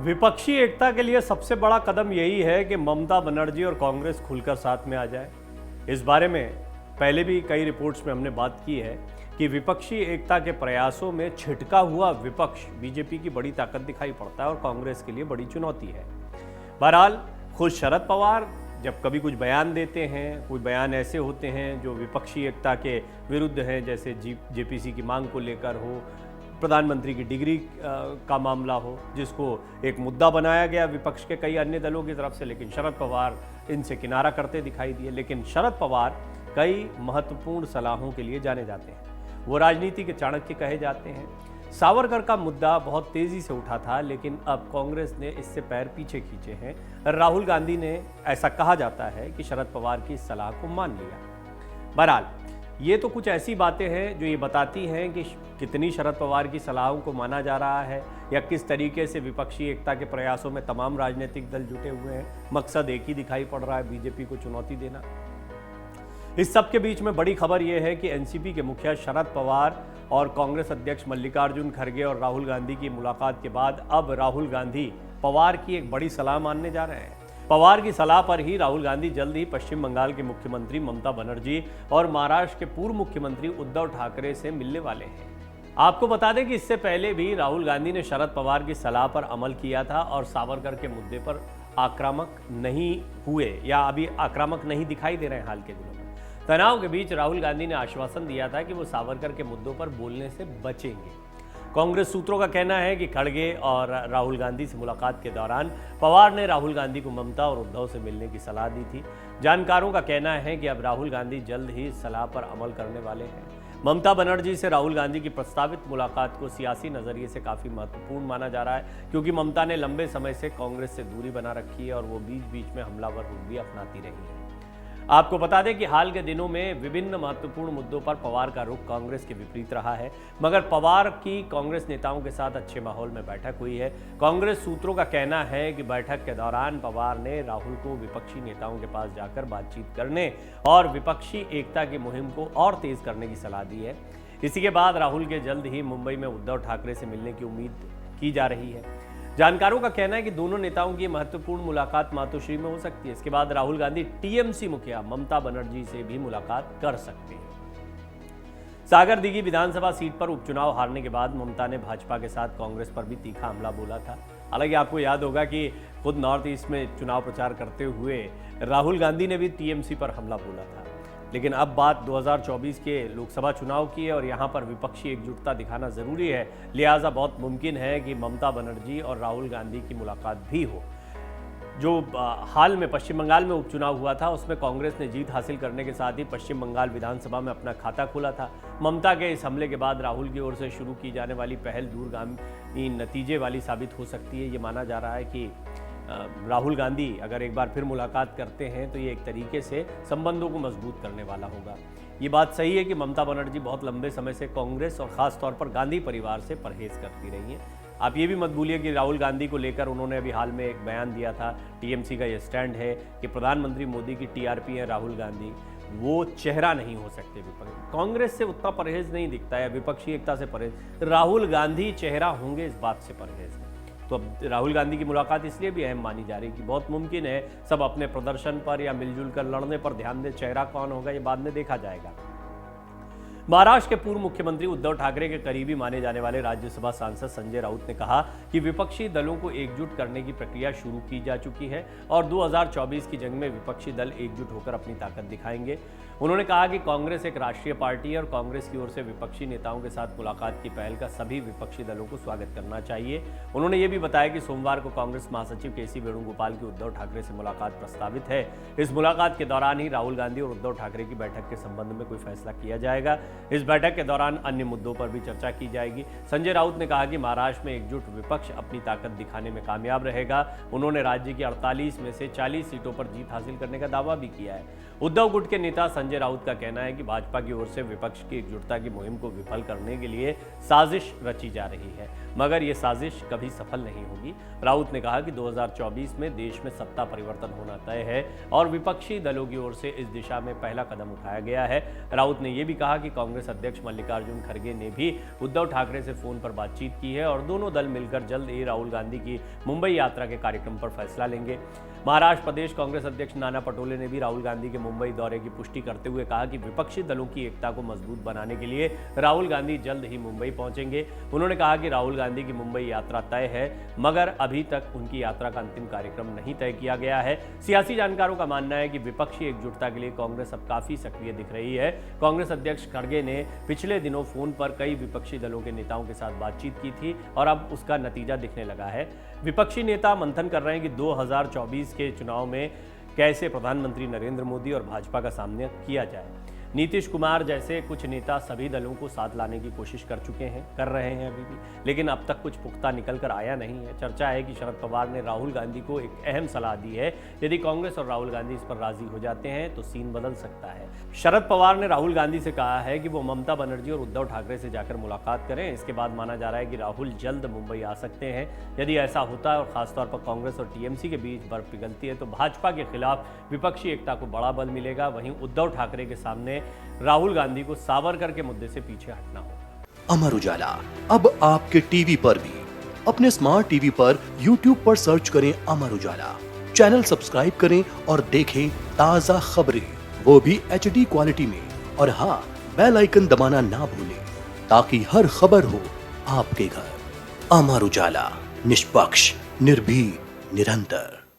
विपक्षी एकता के लिए सबसे बड़ा कदम यही है कि ममता बनर्जी और कांग्रेस खुलकर साथ में आ जाए। इस बारे में पहले भी कई रिपोर्ट्स में हमने बात की है कि विपक्षी एकता के प्रयासों में छिटका हुआ विपक्ष बीजेपी की बड़ी ताकत दिखाई पड़ता है और कांग्रेस के लिए बड़ी चुनौती है। बहरहाल खुद शरद पवार जब कभी कुछ बयान देते हैं, कुछ बयान ऐसे होते हैं जो विपक्षी एकता के विरुद्ध हैं, जैसे जेपीसी की मांग को लेकर हो, प्रधानमंत्री की डिग्री का मामला हो, जिसको एक मुद्दा बनाया गया विपक्ष के कई अन्य दलों की तरफ से, लेकिन शरद पवार इनसे किनारा करते दिखाई दिए। लेकिन शरद पवार कई महत्वपूर्ण सलाहों के लिए जाने जाते हैं, वो राजनीति के चाणक्य कहे जाते हैं। सावरकर का मुद्दा बहुत तेजी से उठा था, लेकिन अब कांग्रेस ने इससे पैर पीछे खींचे हैं। राहुल गांधी ने, ऐसा कहा जाता है कि शरद पवार की सलाह को मान लिया। बहरहाल ये तो कुछ ऐसी बातें हैं जो ये बताती हैं कि कितनी शरद पवार की सलाहों को माना जा रहा है या किस तरीके से विपक्षी एकता के प्रयासों में तमाम राजनीतिक दल जुटे हुए हैं। मकसद एक ही दिखाई पड़ रहा है, बीजेपी को चुनौती देना। इस सब के बीच में बड़ी खबर यह है कि एनसीपी के मुखिया शरद पवार और कांग्रेस अध्यक्ष मल्लिकार्जुन खड़गे और राहुल गांधी की मुलाकात के बाद अब राहुल गांधी पवार की एक बड़ी सलाह मानने जा रहे हैं। पवार की सलाह पर ही राहुल गांधी जल्द ही पश्चिम बंगाल के मुख्यमंत्री ममता बनर्जी और महाराष्ट्र के पूर्व मुख्यमंत्री उद्धव ठाकरे से मिलने वाले हैं। आपको बता दें कि इससे पहले भी राहुल गांधी ने शरद पवार की सलाह पर अमल किया था और सावरकर के मुद्दे पर आक्रामक नहीं हुए या अभी आक्रामक नहीं दिखाई दे रहे हैं। हाल के दिनों में तनाव के बीच राहुल गांधी ने आश्वासन दिया था कि वो सावरकर के मुद्दों पर बोलने से बचेंगे। कांग्रेस सूत्रों का कहना है कि खड़गे और राहुल गांधी से मुलाकात के दौरान पवार ने राहुल गांधी को ममता और उद्धव से मिलने की सलाह दी थी। जानकारों का कहना है कि अब राहुल गांधी जल्द ही इस सलाह पर अमल करने वाले हैं। ममता बनर्जी से राहुल गांधी की प्रस्तावित मुलाकात को सियासी नजरिए से काफी महत्वपूर्ण माना जा रहा है, क्योंकि ममता ने लंबे समय से कांग्रेस से दूरी बना रखी है और वो बीच बीच में हमलावर रुख भी अपनाती रही है। आपको बता दें कि हाल के दिनों में विभिन्न महत्वपूर्ण मुद्दों पर पवार का रुख कांग्रेस के विपरीत रहा है, मगर पवार की कांग्रेस नेताओं के साथ अच्छे माहौल में बैठक हुई है। कांग्रेस सूत्रों का कहना है कि बैठक के दौरान पवार ने राहुल को विपक्षी नेताओं के पास जाकर बातचीत करने और विपक्षी एकता की मुहिम को और तेज करने की सलाह दी है। इसी के बाद राहुल के जल्द ही मुंबई में उद्धव ठाकरे से मिलने की उम्मीद की जा रही है। जानकारों का कहना है कि दोनों नेताओं की महत्वपूर्ण मुलाकात मातोश्री में हो सकती है। इसके बाद राहुल गांधी टीएमसी मुखिया ममता बनर्जी से भी मुलाकात कर सकते हैं। सागर दिघी विधानसभा सीट पर उपचुनाव हारने के बाद ममता ने भाजपा के साथ कांग्रेस पर भी तीखा हमला बोला था। हालांकि आपको याद होगा कि खुद नॉर्थ ईस्ट में चुनाव प्रचार करते हुए राहुल गांधी ने भी टीएमसी पर हमला बोला था। लेकिन अब बात 2024 के लोकसभा चुनाव की है और यहाँ पर विपक्षी एकजुटता दिखाना जरूरी है, लिहाजा बहुत मुमकिन है कि ममता बनर्जी और राहुल गांधी की मुलाकात भी हो। जो हाल में पश्चिम बंगाल में उपचुनाव हुआ था, उसमें कांग्रेस ने जीत हासिल करने के साथ ही पश्चिम बंगाल विधानसभा में अपना खाता खोला था। ममता के इस हमले के बाद राहुल की ओर से शुरू की जाने वाली पहल दूरगामी नतीजे वाली साबित हो सकती है। ये माना जा रहा है कि राहुल गांधी अगर एक बार फिर मुलाकात करते हैं तो ये एक तरीके से संबंधों को मजबूत करने वाला होगा। ये बात सही है कि ममता बनर्जी बहुत लंबे समय से कांग्रेस और खास तौर पर गांधी परिवार से परहेज करती रही हैं। आप ये भी मत भूलिए कि राहुल गांधी को लेकर उन्होंने अभी हाल में एक बयान दिया था। टीएमसी का ये स्टैंड है कि प्रधानमंत्री मोदी की टीआरपी है राहुल गांधी, वो चेहरा नहीं हो सकते विपक्ष। कांग्रेस से उतना परहेज नहीं दिखता है, विपक्षी एकता से परहेज। राहुल गांधी चेहरा होंगे, इस बात से परहेज है। तो अब राहुल गांधी की मुलाकात इसलिए भी अहम मानी जा रही है कि बहुत मुमकिन है सब अपने प्रदर्शन पर या मिलजुल कर लड़ने पर ध्यान दें। चेहरा कौन होगा ये बाद में देखा जाएगा। महाराष्ट्र के पूर्व मुख्यमंत्री उद्धव ठाकरे के करीबी माने जाने वाले राज्यसभा सांसद संजय राउत ने कहा कि विपक्षी दलों को एकजुट करने की प्रक्रिया शुरू की जा चुकी है और 2024 की जंग में विपक्षी दल एकजुट होकर अपनी ताकत दिखाएंगे। उन्होंने कहा कि कांग्रेस एक राष्ट्रीय पार्टी है और कांग्रेस की ओर से विपक्षी नेताओं के साथ मुलाकात की पहल का सभी विपक्षी दलों को स्वागत करना चाहिए। उन्होंने ये भी बताया कि सोमवार को कांग्रेस महासचिव केसी वेणुगोपाल की उद्धव ठाकरे से मुलाकात प्रस्तावित है। इस मुलाकात के दौरान ही राहुल गांधी और उद्धव ठाकरे की बैठक के संबंध में कोई फैसला किया जाएगा। इस बैठक के दौरान अन्य मुद्दों पर भी चर्चा की जाएगी। संजय राउत ने कहा कि महाराष्ट्र में एकजुट विपक्ष अपनी ताकत दिखाने में कामयाब रहेगा। उन्होंने राज्य की 48 में से 40 सीटों पर जीत हासिल करने का दावा भी किया है। उद्धव गुट के नेता संजय राउत का कहना है कि भाजपा की ओर से विपक्ष की एकजुटता की मुहिम को विफल करने के लिए साजिश रची जा रही है, मगर यह साजिश कभी सफल नहीं होगी। राउत ने कहा कि 2024 में देश में सत्ता परिवर्तन होना तय है और विपक्षी दलों की ओर से इस दिशा में पहला कदम उठाया गया है। राउत ने यह भी कहा कि कांग्रेस कांग्रेस अध्यक्ष मल्लिकार्जुन खड़गे ने भी उद्धव ठाकरे से फोन पर बातचीत की है और दोनों दल मिलकर जल्द ही राहुल गांधी की मुंबई यात्रा के कार्यक्रम पर फैसला लेंगे। महाराष्ट्र प्रदेश कांग्रेस अध्यक्ष नाना पटोले ने भी राहुल गांधी के मुंबई दौरे की पुष्टि करते हुए कहा कि विपक्षी दलों की एकता को मजबूत बनाने के लिए राहुल गांधी जल्द ही मुंबई पहुंचेंगे। उन्होंने कहा कि राहुल गांधी की मुंबई यात्रा तय है, मगर अभी तक उनकी यात्रा का अंतिम कार्यक्रम नहीं तय किया गया है। सियासी जानकारों का मानना है कि विपक्षी एकजुटता के लिए कांग्रेस अब काफी सक्रिय दिख रही है। कांग्रेस अध्यक्ष खड़गे ने पिछले दिनों फोन पर कई विपक्षी दलों के नेताओं के साथ बातचीत की थी और अब उसका नतीजा दिखने लगा है। विपक्षी नेता मंथन कर रहे हैं कि 2024 के चुनाव में कैसे प्रधानमंत्री नरेंद्र मोदी और भाजपा का सामना किया जाए। नीतीश कुमार जैसे कुछ नेता सभी दलों को साथ लाने की कोशिश कर रहे हैं अभी भी, लेकिन अब तक कुछ पुख्ता निकल कर आया नहीं है। चर्चा है कि शरद पवार ने राहुल गांधी को एक अहम सलाह दी है। यदि कांग्रेस और राहुल गांधी इस पर राजी हो जाते हैं तो सीन बदल सकता है। शरद पवार ने राहुल गांधी से कहा है कि वो ममता बनर्जी और उद्धव ठाकरे से जाकर मुलाकात करें। इसके बाद माना जा रहा है कि राहुल जल्द मुंबई आ सकते हैं। यदि ऐसा होता है और खासतौर पर कांग्रेस और टीएमसी के बीच बर्फ पिघलती है तो भाजपा के खिलाफ विपक्षी एकता को बड़ा बल मिलेगा। वहीं उद्धव ठाकरे के सामने राहुल गांधी को सावरकर के मुद्दे से पीछे हटना होगा। अमर उजाला अब आपके टीवी पर भी। अपने स्मार्ट टीवी पर YouTube पर सर्च करें अमर उजाला, चैनल सब्सक्राइब करें और देखें ताजा खबरें, वो भी HD क्वालिटी में। और हाँ, बेल आइकन दबाना ना भूलें ताकि हर खबर हो आपके घर। अमर उजाला, निष्पक्ष, निर्भीक, निरंतर।